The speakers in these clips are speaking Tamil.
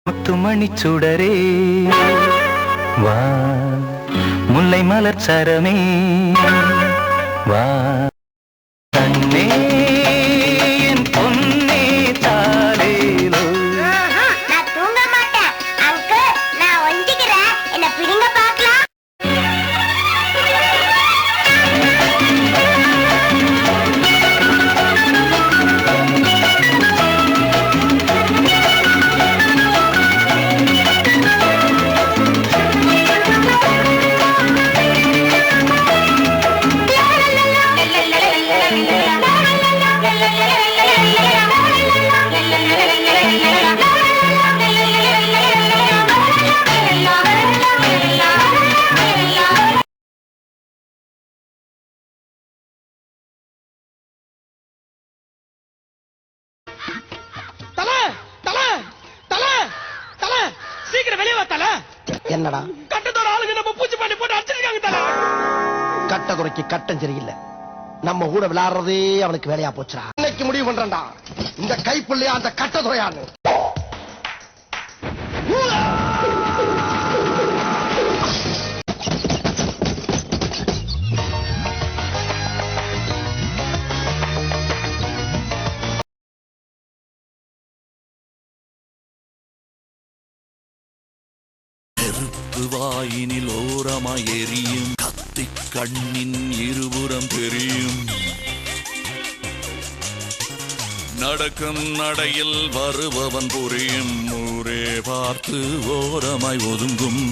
முத்துமணி சுடரே வா, முல்லை மலர் சரமே வா, கண்ணே என் பொன்னே தாலேலோ. நான் தூங்க மாட்டேன் அங்கிள், நான் ஒண்டிக்கிறேன், என்ன பிடிங்க பார்க்கலாம். என்னடா கட்டத்தோட ஆளுங்க நம்ம பூச்சி பண்ணி போட்டு அடிச்சிருக்காங்க தல. கட்ட குறைக்கு கட்டம் சரியில்லை. நம்ம கூட விளையாடுறதே அவனுக்கு வேலையா போச்சுடா. இன்னைக்கு முடிவு பண்றேன்டா, இந்த கைப்புள்ளையா அந்த கட்ட துறையான்னு. நெருப்பு வாயினில் ஓரமாய் எரியும், கத்தி கண்ணின் இருபுறம் தெரியும். நடக்கும் நடையில் வருபவன் புரியும், ஊரே பார்த்து ஓரமாய் ஒதுங்கும்.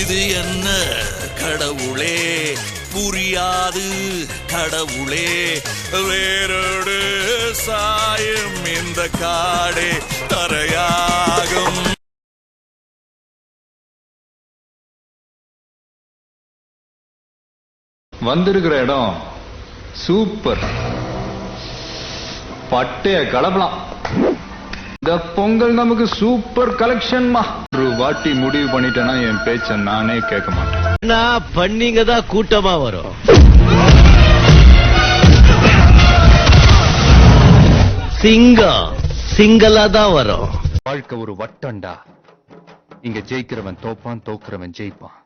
இது என்ன கடவுளே, புரியாது கடவுளே, வேரோடு சாயும் இந்த காடே தரையாகும். வந்திருக்கிற இடம் சூப்பர், பட்டைய கலப்பலாம். இந்த பொங்கல் நமக்கு சூப்பர் கலெக்ஷன்மா. ஒரு வாட்டி முடிவு பண்ணிட்டேன்னா என் பேச்ச நானே கேட்க மாட்டேன். பண்ணீங்க தான் கூட்டமா வரும். சிங்கம் சிங்கலா தான் வரும். வாழ்க்கை ஒரு வட்டம்டா, இங்க ஜெயிக்கிறவன் தோப்பான், தோக்குறவன் ஜெயிப்பான்.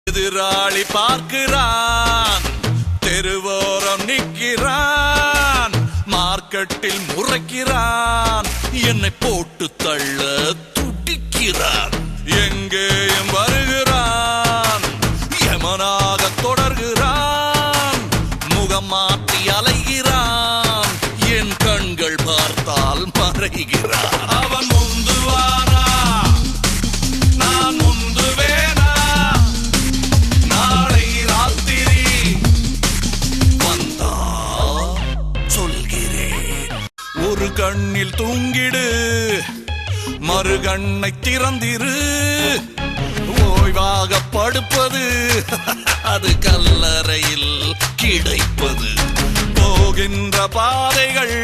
எதிராளி பார்க்கிறான், தெருவோரம் நிற்கிறான், மார்க்கெட்டில் முறைக்கிறான், என்னை போட்டு தள்ள துடிக்கிறான். எங்கேயும் வருகிறான், யமனாக தொடர்கிறான், முகம் மாற்றி அலைகிறான், என் கண்கள் பார்த்தால் மறைகிறான். அவன் முந்துவானா, நான் முந்துவேனா, நாளை ராத்திரி வந்தா சொல்கிறேன். ஒரு கண்ணில் தூங்கிடு, மறு கண்ணை திறந்திரு, ஓய்வாக படுப்பது அது கல்லறையில் கிடைப்பது. போகின்ற பாதைகள்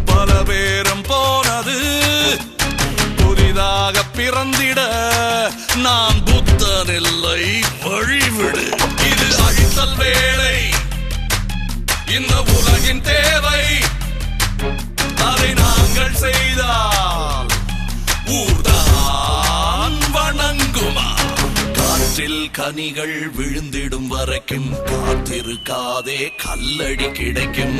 பல பேரும் போனது, புதிதாக பிறந்திட நான் புத்தன் இல்லை, வழிவிடு. இது அழித்தல் வேலை, இந்த உலகின் தேவை, அதை நாங்கள் செய்தால் ஊர்தான் வணங்குமா. காற்றில் கனிகள் விழுந்திடும் வரைக்கும் காத்திருக்காதே, கல்லடி கிடைக்கும்.